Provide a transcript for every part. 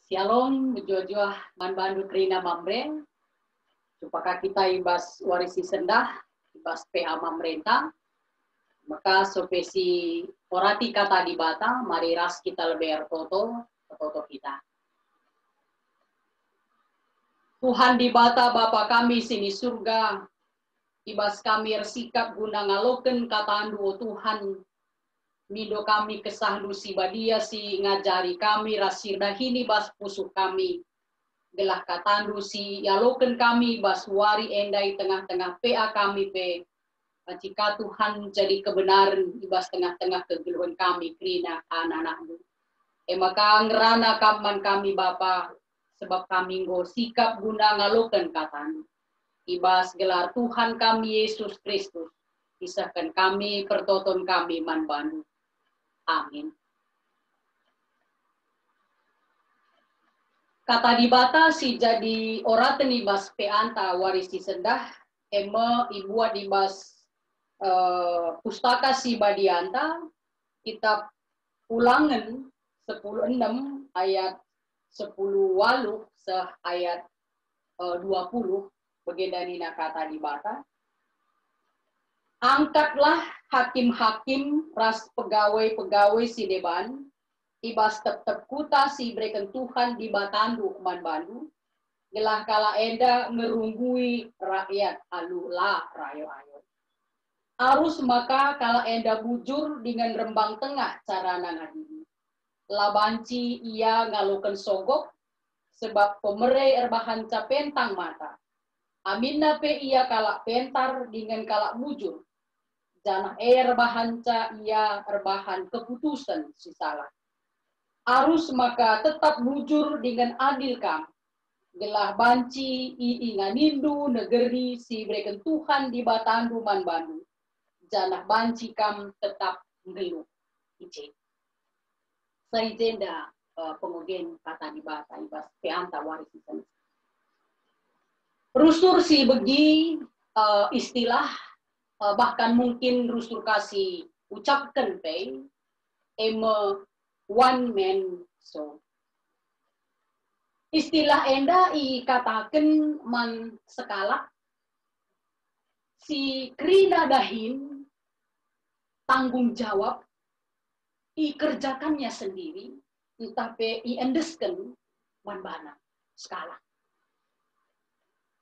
Shalom, bejojoh manbandu krina mamre. Supaya kita ibas warisi sendah, ibas PA pemerintah. Maka sopesi orati kata di bata, mari ras kita lebih toto kita. Tuhan di bata Bapa kami sini surga, ibas kami bersikap guna ngaloken katandu o Tuhan. Mido kami kesahdu si badia si ngajari kami rasir dahini bas pusuh kami. Gelah katandu si yaloken kami bas wari endai tengah-tengah PA kami pe. Jika Tuhan jadi kebenaran ibas tengah-tengah kegeluhan kami krina anak-anakmu. Maka ngerana kaman kami Bapa sebab kami nggo sikap guna ngaloken katandu. Ibas gelar Tuhan kami Yesus Kristus. Kisahkan kami pertoton kami manbandu. Amin. Kata di bata si jadi oraten ibas peanta warisi sendah eme ibuat ibas pustaka si badianta kitab Ulangan 10:6 ayat 10:8 ayat 20 begedanina kata di bata. Angkatlah hakim-hakim ras pegawai-pegawai si deban, ibas tetep kuta si breken Tuhan di batandu man bandu, gelah kala enda ngerunggui rakyat alula rayo-ayo. Arus maka kala enda bujur dengan rembang tengah cara nangadini. Labanci ia ngaluken sogok, sebab pemerai erbahan capentang mata. Aminna pe ia kala pentar dengan kala bujur. Janah erbahanca ia erbahan keputusan si salah. Arus maka tetap bujur dengan adil kam. Gelah banci iinganindu negeri si breken Tuhan di batandu man bandu. Janah banci kam tetap ngelu. Ijen. Saijenda pengogen kata di bata ibas peanta warisisan. Rusur si begi istilah bahkan mungkin rusur kasih ucapkan pe eme one man show. Istilah enda katakan man sekala si krina dahin tanggung jawab kerjakannya sendiri entah pe endesken man bana skala.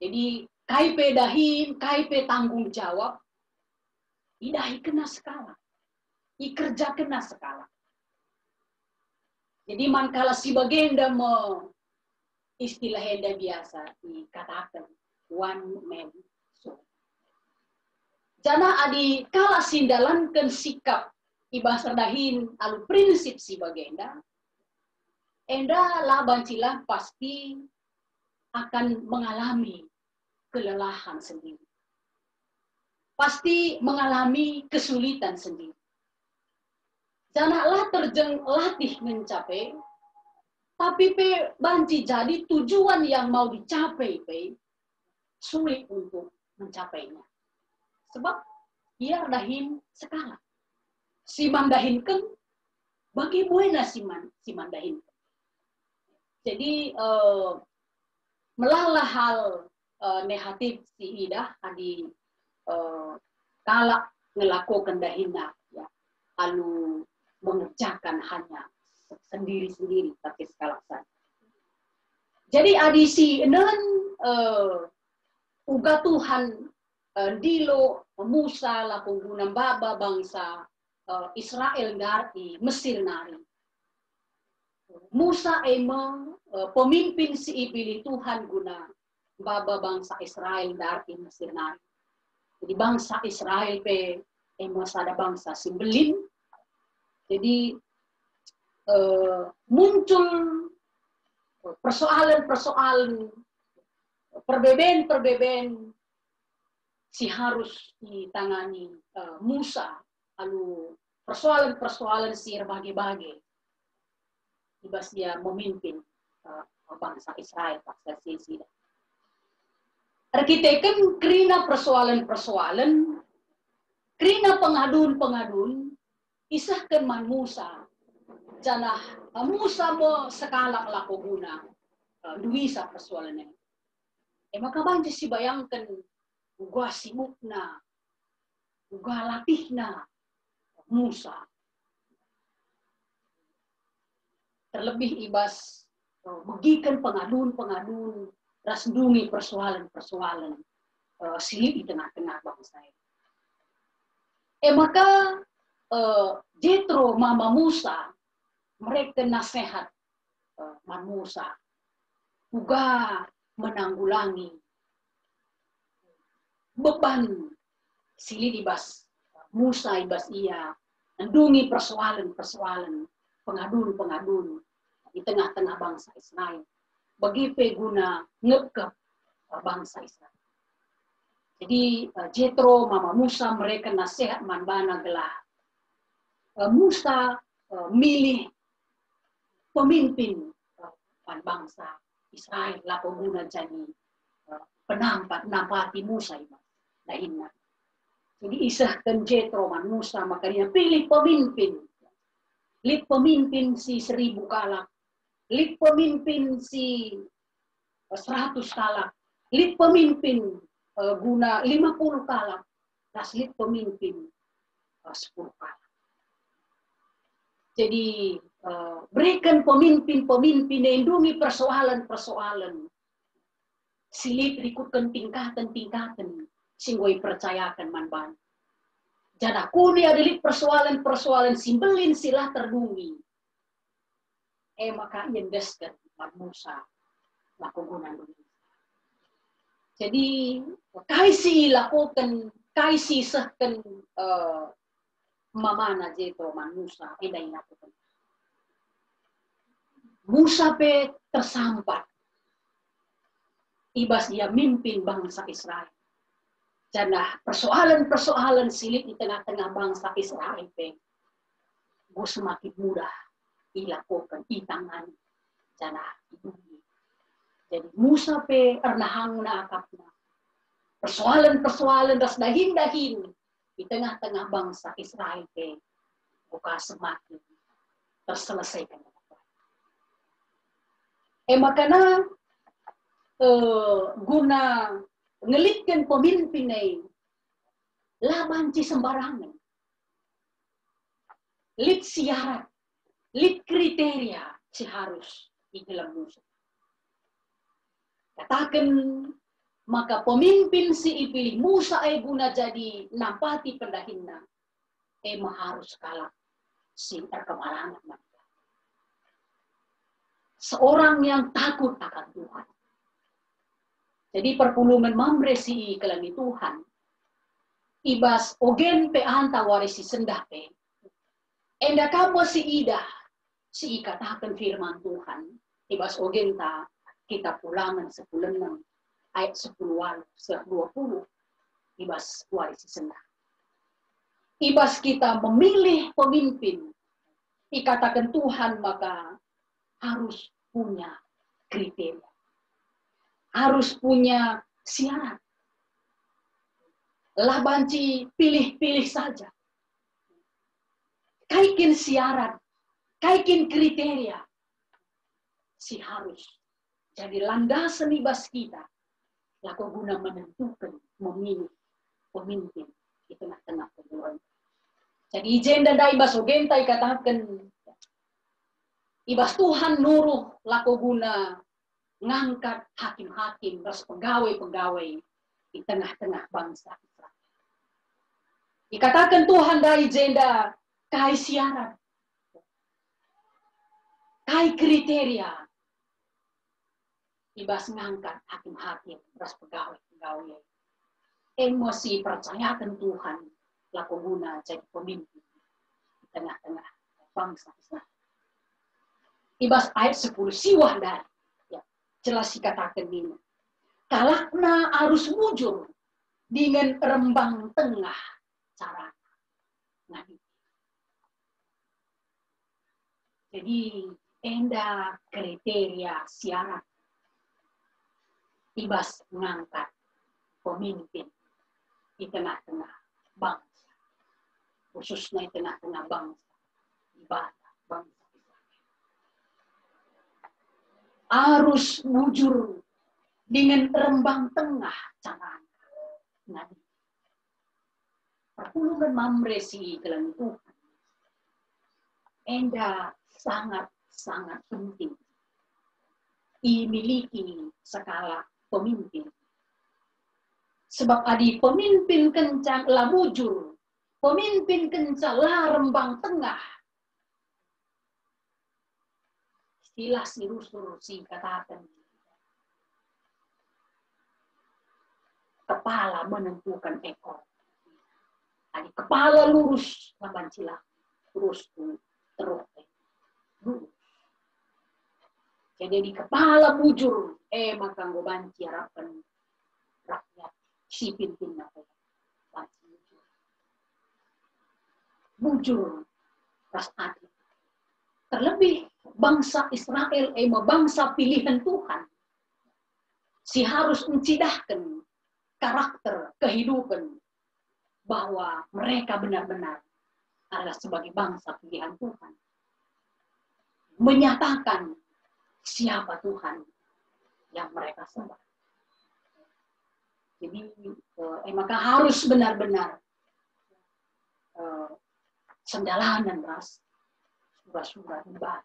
Jadi KP dahin, KP tanggung jawab, idahi kena skala, ikerja kena skala. Jadi mankala si bagenda mo istilah henda biasa dikatakan one man show. Jana adi kala sindalankan sikap ibas dahin alu prinsip si bagenda, enda labancilah pasti akan mengalami kelelahan sendiri. Pasti mengalami kesulitan sendiri. Janganlah terjeng latih mencapai, tapi pe banci jadi tujuan yang mau dicapai pe sulit untuk mencapainya. Sebab ia dahin sekala. Siman dahinkan bagi buena siman dahinkan. Jadi melalah hal negatif si idah adi kala ngelakukan dahina ya alu mengerjakan hanya sendiri-sendiri tapi skala saja. Jadi adi si enen uga Tuhan dilo Musa la penggunaan baba bangsa Israel nari Mesir nari. Musa emang pemimpin si pilih Tuhan guna baba bangsa Israel dari Mesir nari. Jadi bangsa Israel pe emang ada bangsa simbelin. Jadi muncul persoalan perbedaan si harus ditangani Musa. Lalu persoalan si berbagai-bagai. Ibas dia memimpin bangsa Israel pasca sida. Arkiteken krina persoalan, krina pengadun, isahkan man Musa Janah Musa mo sekalak lako guna duwi sa persoalan ini. Maka banyak si bayangkan gua sibuk na, gua latih na Musa. Terlebih ibas bagikan pengadun rasdungi persoalan silih di tengah-tengah bangsa ini. Maka Jethro mama Musa mereka nasihat man Musa juga menanggulangi beban silih ibas Musa ibas ia mendungi persoalan pengadun di tengah-tengah bangsa Israel bagi peguna ngekep bangsa Israel. Jadi Jethro mama Musa mereka nasihat manbana gelah Musa milih pemimpin bangsa Israel lako guna jadi nampati Musa iba dahinna. Jadi isahkan Jethro man Musa makanya pilih pemimpin. Lit pemimpin si 1000 kalak. Lit pemimpin si 100 kalak. Lit pemimpin guna 50 kalak. Das lit pemimpin 10 kalak. Jadi berikan pemimpin lindungi persoalan silit ikutkan tingkatan singgoy percayakan manban. Jada kuni adalah persoalan simbelin silah terdungi. Maka yendeskan man Musa lakukan dulu. Jadi kaisi lakukan kaisi sehkan mamana Jethro man Musa edai lakukan. Musa pe tersampat. Ibas dia mimpin bangsa Israel. Jana persoalan silit di tengah-tengah bangsa Israel pe gue semakin mudah dilakukan itangani jana idungi. Jadi Musa pe ernahang na akapna persoalan das dahin di tengah-tengah bangsa Israel pe buka semakin terselesaikan. Makanya guna ngelitkan pemimpin ini laban ci sembarangan. Lit syarat, lit kriteria si harus di dalam Musa. Katakan maka pemimpin si ipilih Musa guna jadi nampati pendahinna. Harus kalah si terkemalangan. Seorang yang takut akan Tuhan. Jadi perpulungan mamre si kelani Tuhan. Ibas ogen pe anta warisi sendah pe. Enda kamu si ida si katakan firman Tuhan. Ibas ogen ta kita pulangan 10 ayat 10-20. Ibas warisi sendah. Ibas kita memilih pemimpin. Ikatakan Tuhan maka harus punya kriteria. Harus punya syarat. Labanci pilih-pilih saja. Kaikin syarat, kaikin kriteria. Si harus. Jadi landasan ibas kita. Laku guna menentukan, memilih pemimpin di tengah-tengah kehidupan. Jadi ijen dan ibas ogenta katakan ibas Tuhan nuruh laku guna ngangkat hakim-hakim, terus pegawai-pegawai di tengah-tengah bangsa Israel. Dikatakan Tuhan dari jenda kai syarat, kai kriteria, ibas ngangkat hakim-hakim, terus pegawai-pegawai. Emosi percayakan Tuhan laku guna jadi pemimpin di tengah-tengah bangsa Israel. Ibas ayat 10 siwah dari jelas dikatakan ini. Kalakna harus mujur dengan rembang tengah cara. Nah, jadi enda kriteria syarat ibas mengangkat pemimpin di tengah-tengah bangsa. Khususnya di tengah-tengah bangsa. Ibadah bangsa. Arus bujur dengan rembang tengah cara. Ngadi. Perpuluhan mamresi kelan Tuhan. Enda sangat penting. Dimiliki skala pemimpin. Sebab adi pemimpin kencang lah bujur. Pemimpin kencang lah rembang tengah. Istilah si rusur si katakan. Kepala menentukan ekor. Adi kepala lurus laban cila. Lurus terus. Lurus. Jadi di kepala bujur. Maka ngobanci harapan rakyat. Si pimpin apa bujur ras adil. Terlebih bangsa Israel bangsa pilihan Tuhan. Si harus mencidahkan karakter kehidupan bahwa mereka benar-benar adalah sebagai bangsa pilihan Tuhan. Menyatakan siapa Tuhan yang mereka sembah. Jadi maka harus benar-benar sendalanan ras surah-surah ibadah.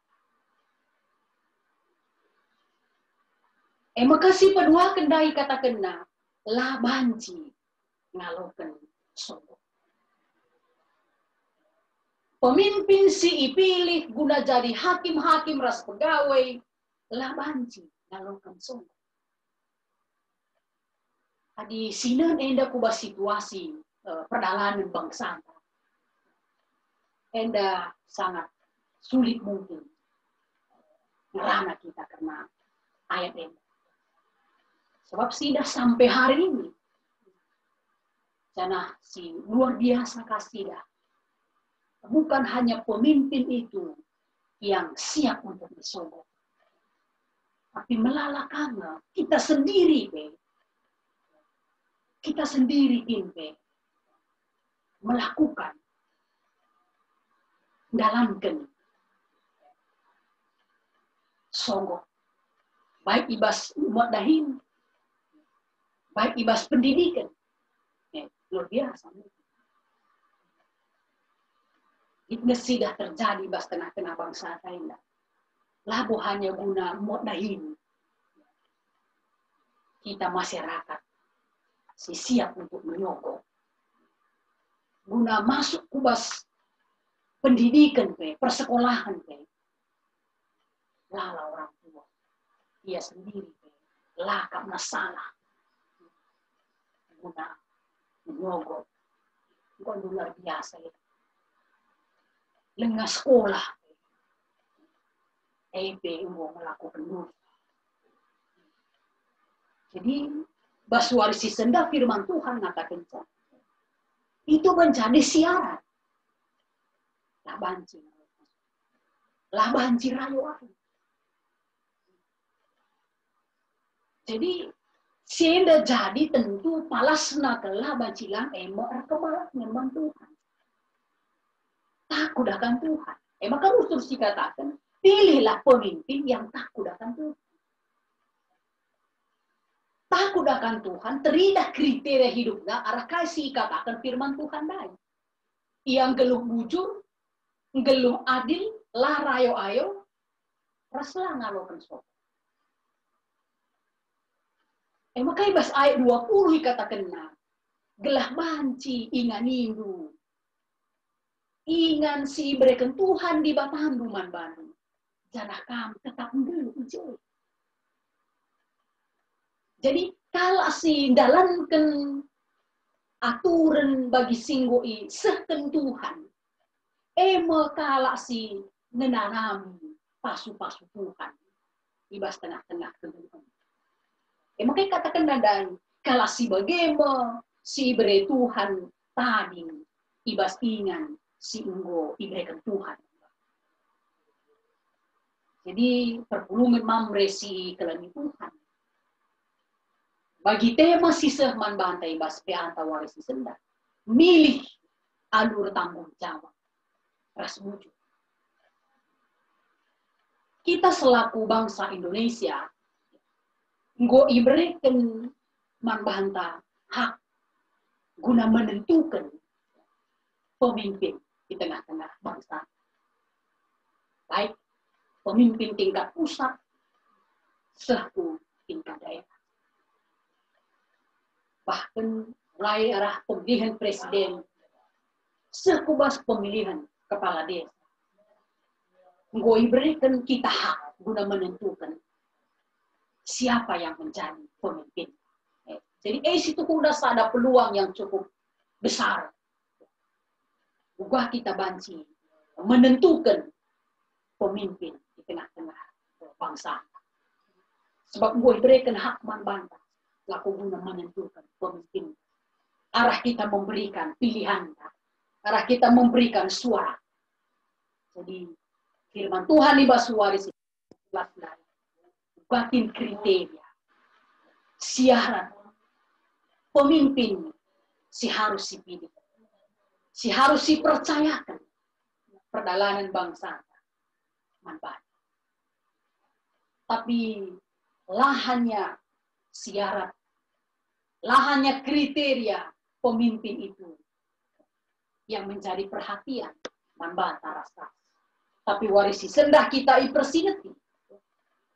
Maka si pedua kendai kata kena lah banci ngaloken sombong. Pemimpin si ipilih guna jadi hakim-hakim ras pegawai lah banci ngaloken sombong. Di sini enda kubah situasi perdalanan bangsa. Enda sangat sulit mungkin ngerana kita karena ayat ini. Sebab sudah sampai hari ini. Karena si luar biasa kasih dah. Bukan hanya pemimpin itu yang siap untuk disogok. Tapi melalakannya kita sendiri, kita sendiri melakukan dalamkan sogok baik ibas umat dahin baik ibas pendidikan luar biasa itu sudah terjadi ibas tengah-tengah bangsa lain labo hanya guna umat dahin kita masyarakat siap untuk menyogok. Guna masuk kubas pendidikan, persekolahan, lala orang tua. Dia sendiri, lakap masalah. Guna menyogok. Bukan luar biasa ya. Lengah sekolah. Mau melakukan dosa. Jadi, Basuarisi senda firman Tuhan ngatakan itu menjadi siaran. Lah banci rayo. Jadi senda jadi tentu palasna kelah bancilang kebalak memang Tuhan. Takut akan Tuhan. Maka terus dikatakan pilihlah pemimpin yang takut akan Tuhan. Takut akan Tuhan, teridah kriteria hidupnya, arah kasih katakan firman Tuhan baik. Yang geluh bujur, geluh adil, lah rayo ayo, raslah ngalokan sopan. Makanya bas ayat 20 dikatakan gelah banci ingan nindu. Ingan si berikan Tuhan di Batandu man Bandung. Janah kamu tetap geluh hijau. Jadi kalau si dalamkan aturan bagi singgoi setentuhan, kalau si menanami pasu-pasu Tuhan di bas tengah-tengah kehidupan. Makanya katakan nadai, kalau si bagaimana si beri Tuhan tadi ibas ingan si unggo iberikan Tuhan. Jadi perpuluhan mamresi kelani Tuhan. Bagi tema sisah man bantai bas peanta warisi senda. Milih alur tanggung jawab. Ras wujud. kita selaku bangsa Indonesia, nggo iberikan manbanta hak guna menentukan pemimpin di tengah-tengah bangsa. Baik pemimpin tingkat pusat, selaku tingkat daerah. Bahkan mulai arah pemilihan presiden, sekubas pemilihan kepala desa. Nggo berikan kita hak guna menentukan siapa yang menjadi pemimpin. Jadi situ sudah ada peluang yang cukup besar. Juga kita banci menentukan pemimpin di tengah-tengah bangsa. Sebab gue berikan hak manbanta, laku guna menentukan pemimpin. Arah kita memberikan pilihan, arah kita memberikan suara. Jadi firman Tuhan di Basuari batin kriteria, syarat pemimpin si harus dipilih, si harus dipercayakan perjalanan bangsa manbanta. Tapi lahannya syarat, lahannya kriteria pemimpin itu yang menjadi perhatian manbanta rasa. Tapi warisi sendah kita ipersineti.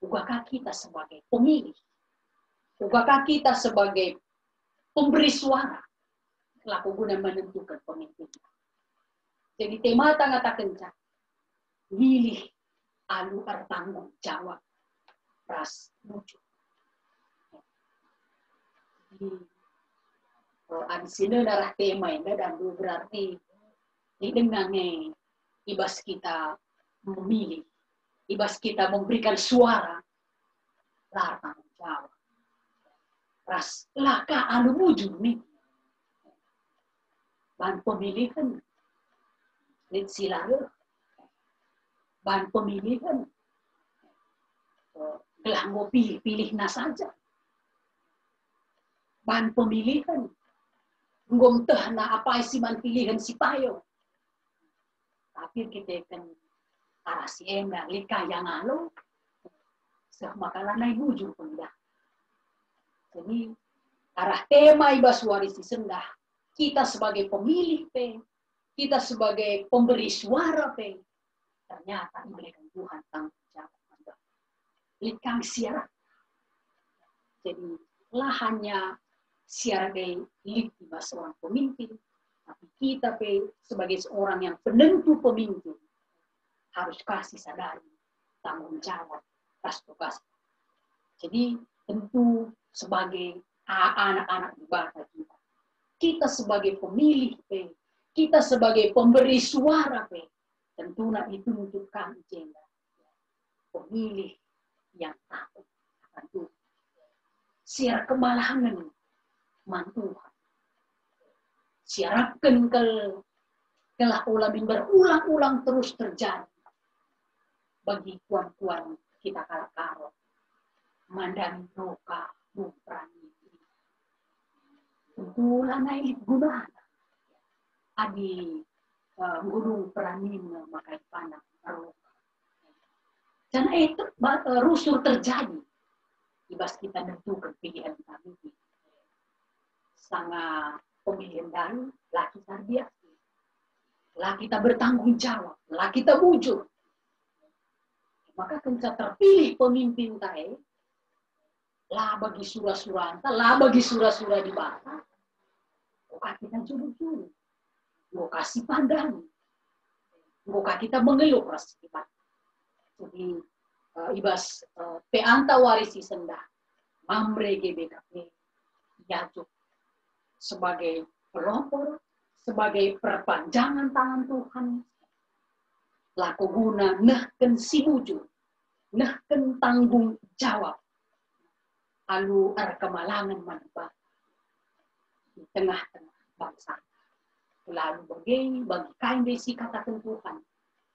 Ugakah kita sebagai pemilih? Ugakah kita sebagai pemberi suara? Laku guna menentukan pemimpin. Jadi tema tangata kencang. Milih alu bertanggung jawab. Ras lucu. Jadi, ada sini darah tema ini dan berarti didengarnya ibas kita memilih. Ibas kita memberikan suara, lar tanggung jawab. Ras laka anu wujud nih. Ban pemilihan, lihat silaru. Ban pemilihan, gelah ngopi pilihna saja. Ban pemilihan, ngom tehna apa isi man pilihan si payo. Tapi kita kan arah si enggak lika yang alo, makanan naik wujud pendah. Jadi arah tema ibasuari si sendah, kita sebagai pemilih kita sebagai pemberi suara ternyata diberikan Tuhan tanggung jawab. Likang siara. Jadi lahannya siara ibas seorang pemimpin, tapi kita sebagai seorang yang penentu pemimpin harus kasih sadari tanggung jawab kasih. Jadi tentu sebagai anak-anak ibadah kita sebagai pemilih kita sebagai pemberi suara tentunya itu untuk kami pemilih yang takut akan Tuhan. Siar kemalangan mantuhan. Siarapkan kelah ulamin berulang-ulang terus terjadi bagi kuan-kuan kita kala-kala mandang doka buprani tentulah naik gunaan adi gunung perani memakai panah roka dan itu rusur terjadi ibas kita tentukan pilihan kami sangat pemilihan dari lah kita biasa lah kita bertanggung jawab lah kita wujud. Maka ketika terpilih pemimpin tae, lah bagi surah-surah, lah bagi surah-surah di bawah, bukan kita juru-juru, bukan kasih pandang, bukan kita mengeluh ras kita. Jadi ibas peanta warisi sendah, mamre GBKP, yajuk sebagai pelopor, sebagai perpanjangan tangan Tuhan. Laku guna nahken si wujud, nahken tanggung jawab. Alu kemalangan manba di tengah-tengah bangsa. Lalu bagi kain desi kata Tuhan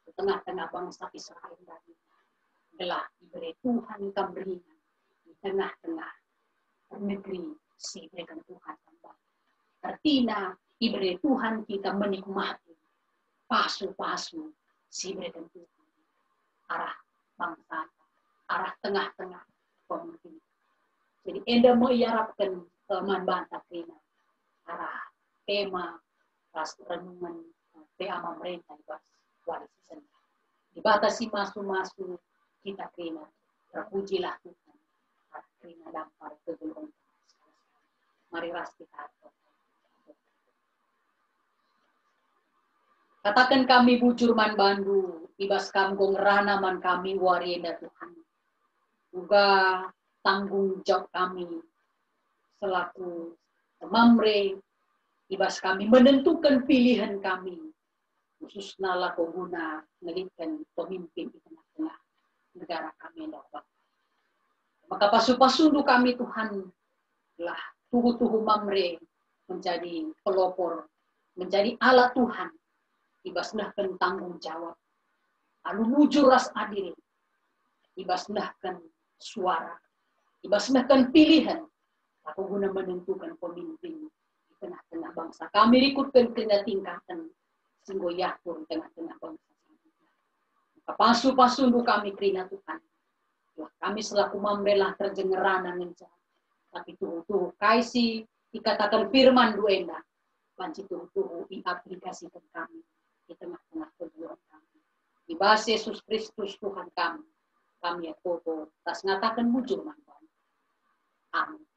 di tengah-tengah bangsa Israel tadi. Gelah diberi Tuhan kamberingan di tengah-tengah negeri si berikan Tuhan tambah. Artinya diberi Tuhan kita menikmati pasu-pasu si berikan Tuhan arah bangsa arah tengah-tengah pemimpin. Jadi enda mau iarapkan man bantah kena arah tema ras renungan tema mereka ibas wali season. Dibatasi masu-masu kita kena terpujilah Tuhan. Kena dampar kegulung. Mari ras kita. Katakan kami bujur man bandu, ibas kamgong rana man kami warienda Tuhan. Juga tanggung jawab kami selaku mamre, ibas kami menentukan pilihan kami. Khususnya laku guna melitkan pemimpin di tengah-tengah negara kami yang dapat. Maka pasu-pasundu kami Tuhan lah tuhu-tuhu mamre menjadi pelopor, menjadi alat Tuhan. Ibasnahkan tanggung jawab. Lalu mujur ras adil. Ibasnahkan suara. Ibasnahkan pilihan. Aku guna menentukan pemimpin di tengah-tengah bangsa. Kami ikutkan kena tingkatan. Singgo yakur tengah-tengah bangsa. Maka pasu-pasundu kami kerina Tuhan. Kami selaku mambelah terjengerana mencari. Tapi tuhu-tuhu kaisi dikatakan firman duenda. Panci tuhu-tuhu diaplikasikan kami. Di tengah-tengah kejuruan kami. Di base Yesus Kristus Tuhan kami. Kami ya foto. Tas ngatakan bujur man. Amin.